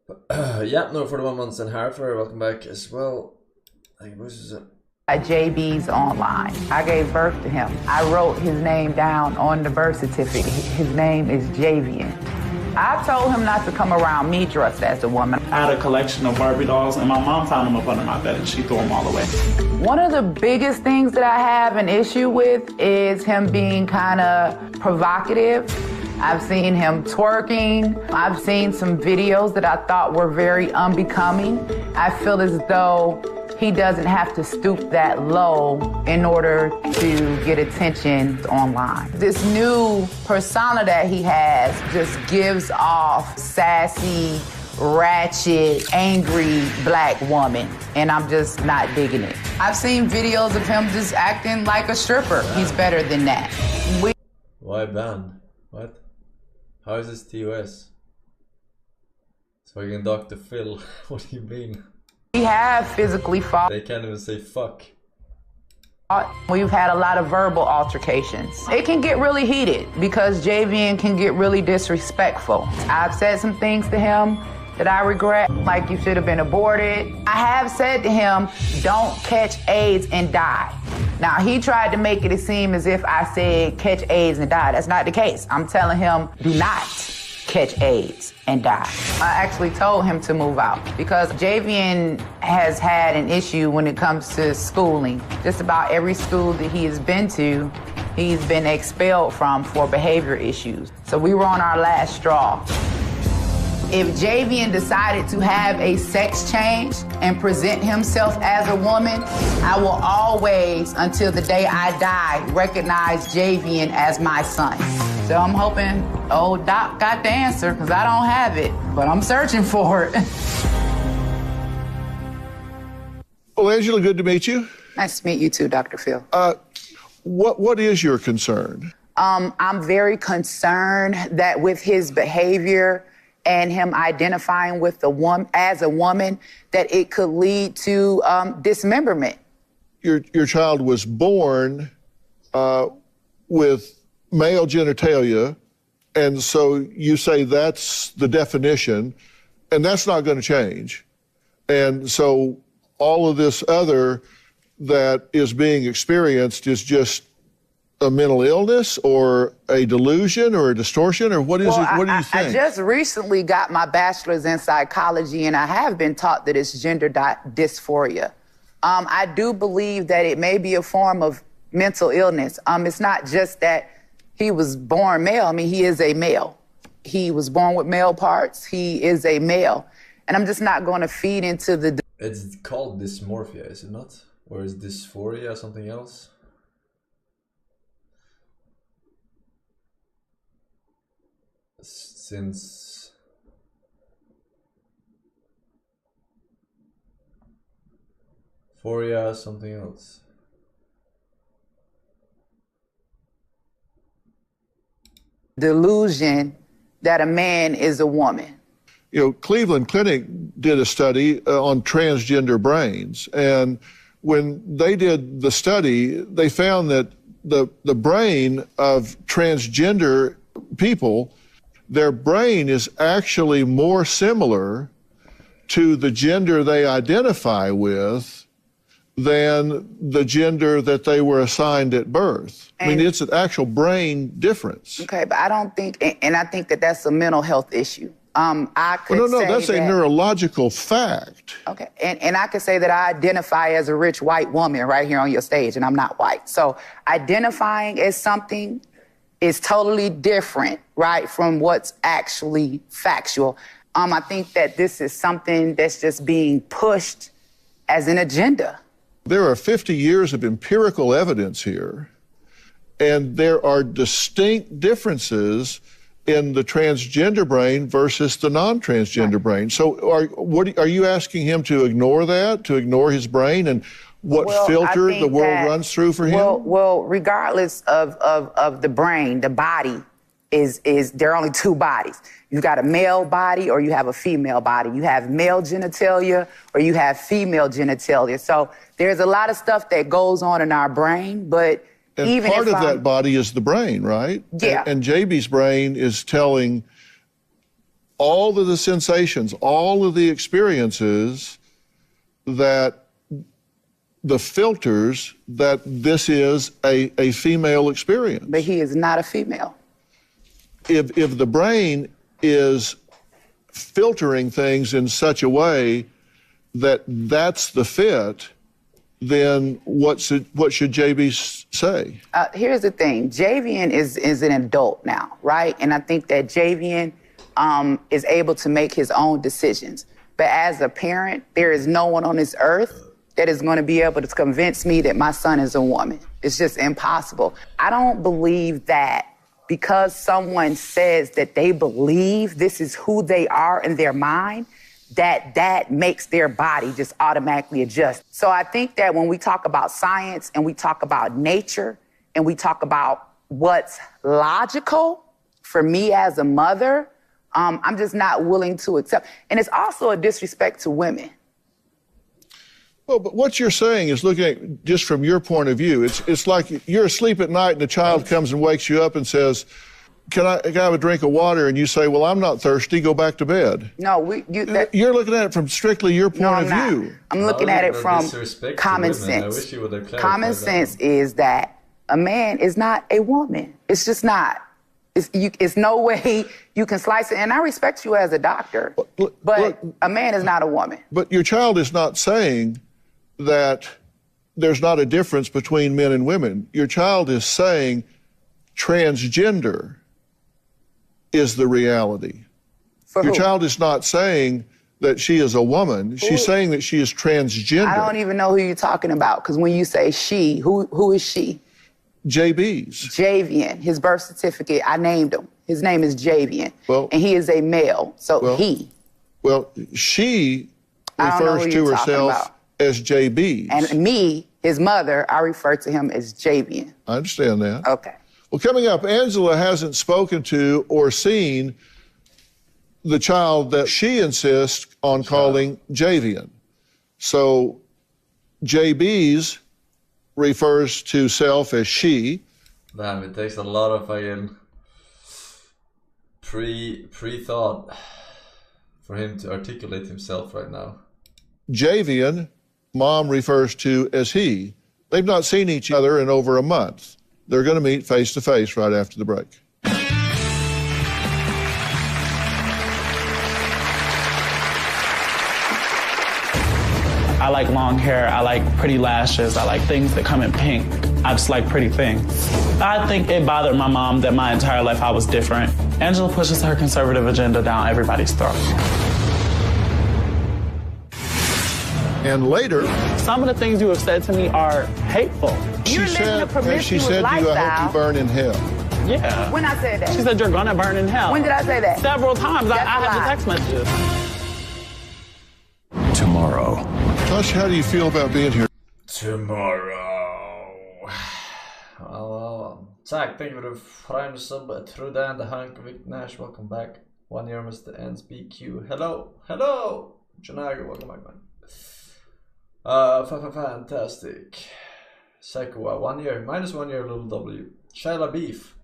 Yeah, no, for the 1 month and Harper, welcome back as well. JB's online. I gave birth to him. I wrote his name down on the birth certificate. His name is Javian. I told him not to come around me dressed as a woman. I had a collection of Barbie dolls, and my mom found them up under my bed, and she threw them all away. One of the biggest things that I have an issue with is him being kind of provocative. I've seen him twerking. I've seen some videos that I thought were very unbecoming. I feel as though he doesn't have to stoop that low in order to get attention online. This new persona that he has just gives off sassy, ratchet, angry black woman, and I'm just not digging it. I've seen videos of him just acting like a stripper. He's better than that. Why ban? What? How is this TOS? It's fucking Dr. Phil. What do you mean? We have physically fought. They can't even say fuck. We've had a lot of verbal altercations. It can get really heated because Javian can get really disrespectful. I've said some things to him that I regret, like you should have been aborted. I have said to him, don't catch AIDS and die. Now, he tried to make it seem as if I said catch AIDS and die. That's not the case. I'm telling him, do not catch AIDS and die. I actually told him to move out because Javian has had an issue when it comes to schooling. Just about every school that he has been to, he's been expelled from for behavior issues. So we were on our last straw. If Javian decided to have a sex change and present himself as a woman, I will always, until the day I die, recognize Javian as my son. So I'm hoping old Doc got the answer, because I don't have it, but I'm searching for it. Well, Angela, good to meet you. Nice to meet you too, Dr. Phil. What is your concern? I'm very concerned that with his behavior and him identifying with the woman as a woman, that it could lead to dismemberment. Your child was born with male genitalia, and so you say that's the definition, and that's not going to change. And so all of this other that is being experienced is just a mental illness or a delusion or a distortion, or what is it? What do you think? I just recently got my bachelor's in psychology, and I have been taught that it's gender dysphoria. I do believe that it may be a form of mental illness. It's not just that he was born male. I mean, he is a male. He was born with male parts. He is a male. And I'm just not going to feed into the... It's called dysmorphia, is it not? Or is dysphoria something else? Since Phoria, something else. Delusion that a man is a woman. You know, Cleveland Clinic did a study on transgender brains, and when they did the study, they found that the brain of transgender people, their brain is actually more similar to the gender they identify with than the gender that they were assigned at birth. I mean, it's an actual brain difference. Okay, but I don't think, and I think that that's a mental health issue. I could well, no, say that's a neurological fact. Okay, and I could say that I identify as a rich white woman right here on your stage, and I'm not white. So identifying as something is totally different, right, from what's actually factual. I think that this is something that's just being pushed as an agenda. There are 50 years of empirical evidence here, and there are distinct differences in the transgender brain versus the non-transgender brain. So are you asking him to ignore that, to ignore his brain and what filter the world runs through for him? Well, regardless of the brain, the body is there are only two bodies. You've got a male body or you have a female body. You have male genitalia or you have female genitalia. So there's a lot of stuff that goes on in our brain, but and even part if of that body is the brain, right? Yeah. And JB's brain is telling all of the sensations, all of the experiences that the filters that this is a female experience. But he is not a female. If the brain is filtering things in such a way that that's the fit, then what should JB say? Here's the thing. Javian is an adult now, right? And I think that Javian is able to make his own decisions. But as a parent, there is no one on this earth that is going to be able to convince me that my son is a woman. It's just impossible. I don't believe that because someone says that they believe this is who they are in their mind, that makes their body just automatically adjust. So I think that when we talk about science and we talk about nature and we talk about what's logical, for me as a mother, I'm just not willing to accept. And it's also a disrespect to women. Well, but what you're saying is looking at just from your point of view. It's like you're asleep at night and a child comes and wakes you up and says, can I have a drink of water? And you say, well, I'm not thirsty, go back to bed. No, you're looking at it from strictly your point of view. I'm looking at it from common sense. Common sense is that a man is not a woman. It's just not. It's no way you can slice it. And I respect you as a doctor, but a man is not a woman. But your child is not saying that there's not a difference between men and women. Your child is saying transgender is the reality. Your child is not saying that she is a woman. She's saying that she is transgender. I don't even know who you're talking about, because when you say she, who is she? JB's. Javian. His birth certificate, I named him. His name is Javian. Well, and he is a male, so he. Well, she refers to herself as JB's. And me, his mother, I refer to him as Javian. I understand that. Okay. Well, coming up, Angela hasn't spoken to or seen the child that she insists on calling Javian. So JB's refers to self as she. Damn, it takes a lot of fucking pre-thought for him to articulate himself right now. Javian, mom refers to as he. They've not seen each other in over a month. They're going to meet face to face right after the break. I like long hair, I like pretty lashes, I like things that come in pink. I just like pretty things. I think it bothered my mom that my entire life I was different. Angela pushes her conservative agenda down everybody's throat. And later, some of the things you have said to me are hateful. You're living a promiscuous I lifestyle. hope you burn in hell. Yeah. When I said that? She said you're gonna burn in hell. When did I say that? Several times. I have the text messages. Tomorrow. Tosh, how do you feel about being here? Tomorrow. Zach, thank you for the prime sub. Trudan, the Hunk, Vic Nash, welcome back. 1 year, Mr. NSBQ. Hello. Janaga, welcome back, man. Fantastic. Psycho, 1 year, -1 year, little W. Shayla Beef.